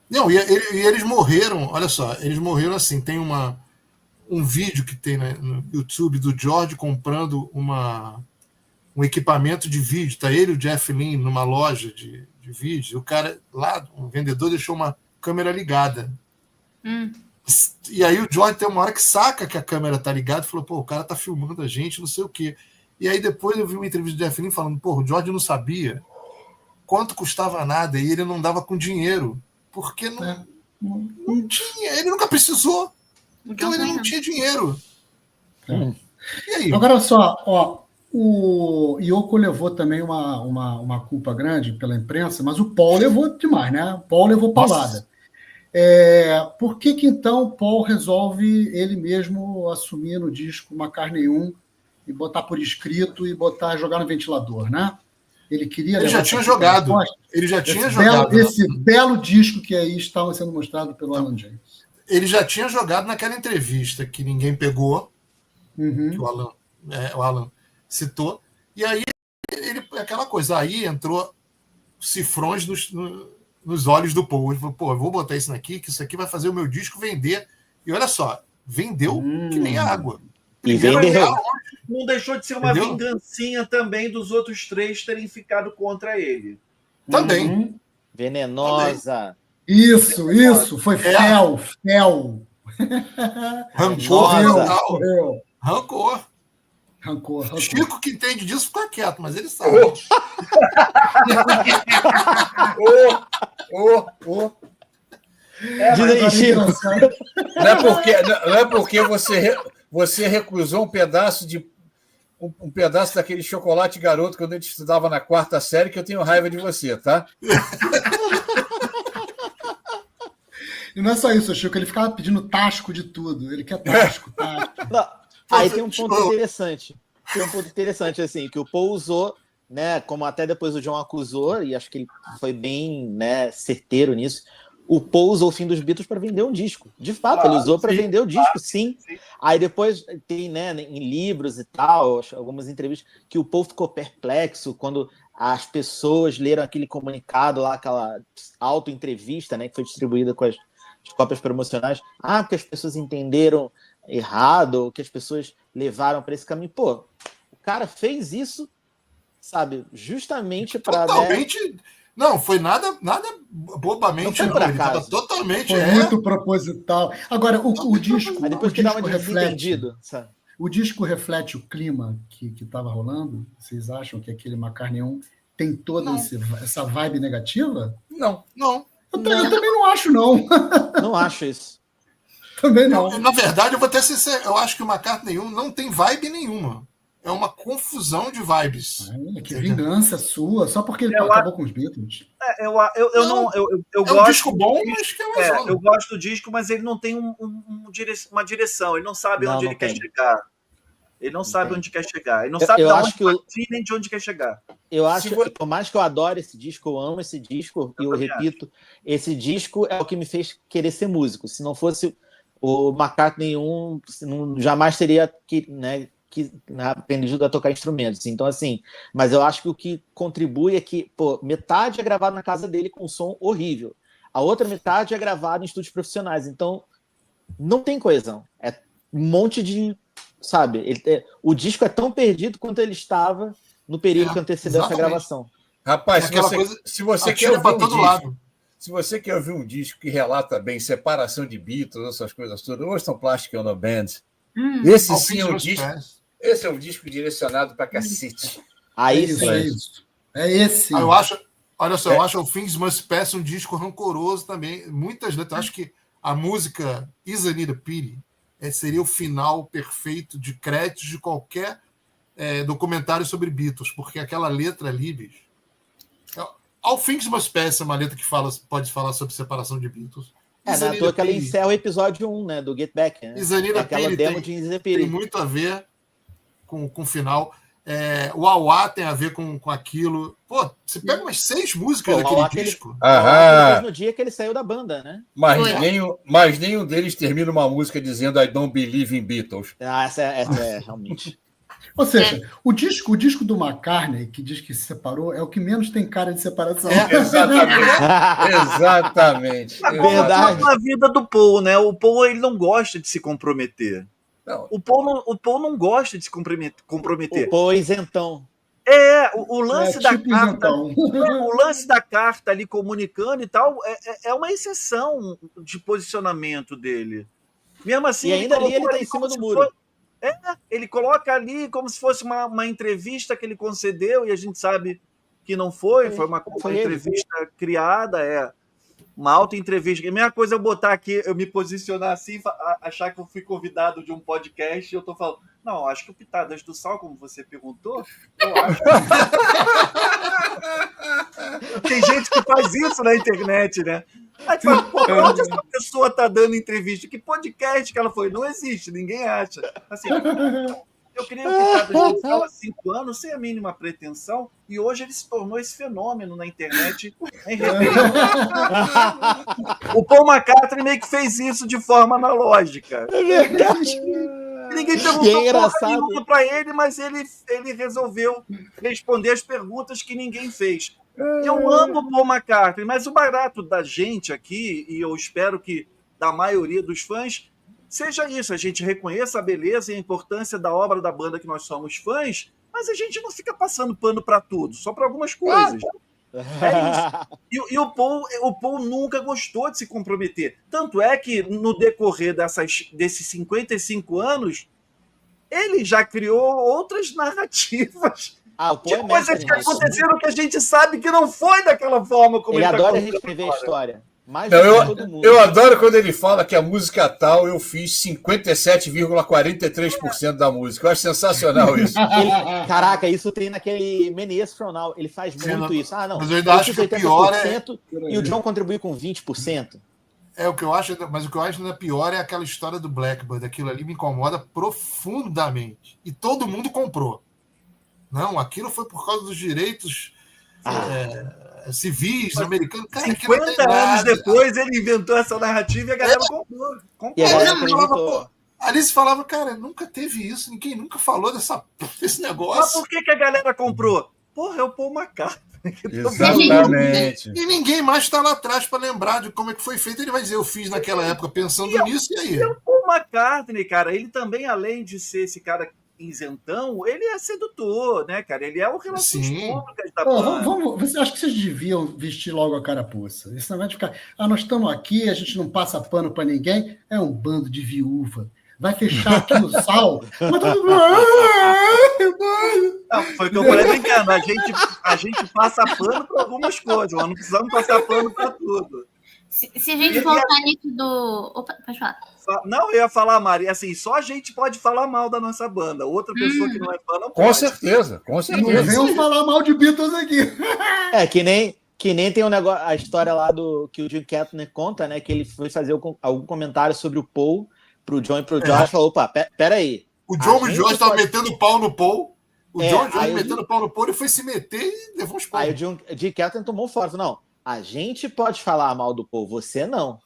Não, e eles morreram, olha só, eles morreram assim, tem um vídeo que tem no YouTube do George comprando um equipamento de vídeo, tá ele e o Jeff Lynne numa loja de vídeo, e o cara lá, um vendedor deixou uma câmera ligada. E aí o George tem uma hora que saca que a câmera tá ligada e falou, pô, o cara tá filmando a gente, não sei o quê. E aí depois eu vi uma entrevista do Jeff Lynne falando, pô, o George não sabia quanto custava nada e ele não dava com dinheiro, porque não tinha, ele nunca precisou, então ele não tinha dinheiro. E aí? Agora só, ó, o Yoko levou também uma culpa grande pela imprensa, mas o Paul levou demais, né? O Paul levou paulada. Por que então o Paul resolve ele mesmo assumir no disco McCartney 1 e botar por escrito e jogar no ventilador, né? Ele queria... Ele já tinha jogado. Ele já tinha jogado. Esse belo disco que aí estava sendo mostrado pelo Alan James. Ele já tinha jogado naquela entrevista que ninguém pegou, que o Alan citou, e aí aquela coisa, aí entrou cifrões nos olhos do Paul. Ele falou, pô, eu vou botar isso aqui, que isso aqui vai fazer o meu disco vender. E olha só, vendeu que nem água. E vendeu. Não deixou de ser uma vingancinha também dos outros 3 terem ficado contra ele. Também. Venenosa. Isso. Foi fel. Rancor. Chico, que entende disso, fica quieto, mas ele sabe. Diz aí, Chico. Não é porque você recusou um pedaço daquele chocolate garoto quando a gente estudava na 4ª série que eu tenho raiva de você, tá? E não é só isso, Chico, ele ficava pedindo tasco de tudo. Ele quer tasco. Não, aí tem um ponto interessante. Assim, que o Paul usou, né, como até depois o John acusou, e acho que ele foi bem, né, certeiro nisso. O Paul usou o fim dos Beatles para vender um disco. De fato, ele usou para vender o disco, sim. Aí depois tem, né, em livros e tal, algumas entrevistas, que o Paul ficou perplexo quando as pessoas leram aquele comunicado lá, aquela auto-entrevista, né, que foi distribuída com as cópias promocionais. Porque as pessoas entenderam errado, ou que as pessoas levaram para esse caminho. Pô, o cara fez isso, sabe, justamente para... Totalmente... Né? Não, foi nada bobamente. Não foi por acaso. Totalmente. Foi muito proposital. Agora, o disco... Mas depois o que dá uma reflete, sabe? O disco reflete o clima que estava rolando? Vocês acham que aquele McCartney 1 tem toda essa vibe negativa? Não. Eu também não acho, não. Não acho isso. Também não. Na verdade, eu vou até ser sincero, eu acho que o McCartney 1 não tem vibe nenhuma. É uma confusão de vibes. Que vingança sua, só porque ele acabou com os Beatles. Eu gosto. Um disco bom, mas que é eu gosto do disco, mas ele não tem uma direção. Ele não sabe onde ele quer chegar. Ele não sabe onde quer chegar. Ele não sabe nem de onde quer chegar. Eu acho que, por mais que eu adore esse disco, eu amo esse disco, e eu repito, esse disco é o que me fez querer ser músico. Se não fosse o McCartney 1, jamais teria aprendido a tocar instrumentos. Então, assim, mas eu acho que o que contribui é que, metade é gravado na casa dele com um som horrível. A outra metade é gravada em estúdios profissionais. Então, não tem coesão. É um monte de... Sabe? O disco é tão perdido quanto ele estava no período que antecedeu essa gravação. Rapaz, se você quer ouvir um disco que relata bem separação de Beatles, essas coisas todas, ouçam Plastic Ono Band. Esse sim é um disco. Esse é um disco direcionado para cacete. Aí é esse. Eu acho, olha só, eu acho o Things Must Pass um disco rancoroso também. Muitas letras. Acho que a música Is It a Pity seria o final perfeito de créditos de qualquer documentário sobre Beatles, porque aquela letra ali, bicho. All Things Must Pass é uma letra que pode falar sobre separação de Beatles. Na toa que ela encerra o episódio 1, né, do Get Back. Né? Aquela demo de Is It a Pity. Tem muito a ver com o final. O Auá tem a ver com aquilo. Pô, você pega umas 6 músicas daquele disco. No dia que ele saiu da banda, né? Mas nenhum deles termina uma música dizendo I don't believe in Beatles. Essa é realmente. Ou seja, o disco do McCartney, que diz que se separou, é o que menos tem cara de separação. Exatamente. Verdade. A vida do Paul, né? O Paul, ele não gosta de se comprometer. Não. O Paul não gosta de se comprometer. O Paul é isentão. O lance da carta, o lance da carta ali comunicando e tal, é uma exceção de posicionamento dele. Mesmo assim, e ainda ali ele está em cima do muro. Ele coloca ali como se fosse uma entrevista que ele concedeu, e a gente sabe que não foi uma entrevista criada, uma auto-entrevista. A mesma coisa eu botar aqui, eu me posicionar assim, achar que eu fui convidado de um podcast e eu tô falando, não, acho que o Pitadas do Sal, como você perguntou, eu acho. Tem gente que faz isso na internet, né? Aí tu fala, onde essa pessoa tá dando entrevista? Que podcast que ela foi? Não existe, ninguém acha. Assim, eu criei o Pitadas do Sal há 5 anos, sem a mínima pretensão, e hoje ele se tornou esse fenômeno na internet. O Paul McCartney meio que fez isso de forma analógica. É verdade. Ninguém perguntou nenhuma para ele, mas ele resolveu responder as perguntas que ninguém fez. Eu amo o Paul McCartney, mas o barato da gente aqui, e eu espero que da maioria dos fãs, seja isso, a gente reconheça a beleza e a importância da obra da banda que nós somos fãs, mas a gente não fica passando pano para tudo, só para algumas coisas. É isso. E o Paul nunca gostou de se comprometer. Tanto é que, no decorrer desses 55 anos, ele já criou outras narrativas de coisas que aconteceram que a gente sabe que não foi daquela forma como ele adora reescrever a história. Eu adoro quando ele fala que a música tal eu fiz 57,43% da música. Eu acho sensacional isso. Caraca, isso tem naquele Menes Fronal. Ele faz muito isso. Não, mas eu ainda acho que o pior e o John contribui com 20%. O que eu acho, mas o que eu acho ainda pior é aquela história do Blackbird. Aquilo ali me incomoda profundamente. E todo mundo comprou. Não, aquilo foi por causa dos direitos civis americanos. Cara, 50 anos depois ele inventou essa narrativa e a galera comprou. E a galera acreditou. Ali se falava, cara, nunca teve isso, ninguém nunca falou desse negócio. Mas por que a galera comprou? Porra, é o Paul McCartney. Exatamente. E ninguém mais está lá atrás para lembrar de como é que foi feito. Ele vai dizer, eu fiz naquela época pensando nisso, e aí? E o Paul McCartney, cara, ele também, além de ser esse cara isentão, ele é sedutor, né, cara? Ele é o relações públicas da banda. Acho que vocês deviam vestir logo a carapuça. Isso não vai ficar. Nós estamos aqui, a gente não passa pano para ninguém. É um bando de viúva. Vai fechar aqui no sal. Mas todo mundo... Não, foi o que eu falei brincando. A gente passa pano para algumas coisas, mas não precisamos passar pano para tudo. Se a gente voltar nisso do... Opa, pode falar. Não, eu ia falar, Mari, assim, só a gente pode falar mal da nossa banda. Outra pessoa que não é fã não pode. Com certeza. Não venham falar mal de Beatles aqui. Que nem tem um negócio, a história lá que o Jim Keltner conta, né? Que ele foi fazer algum comentário sobre o Paul pro John e pro Josh, falou, opa, peraí. O John e o George estavam metendo pau no Paul. O John e o George metendo pau no Paul, ele foi se meter e levou uns pau. Aí o Jim Keltner tomou fora, não, a gente pode falar mal do Paul, você não.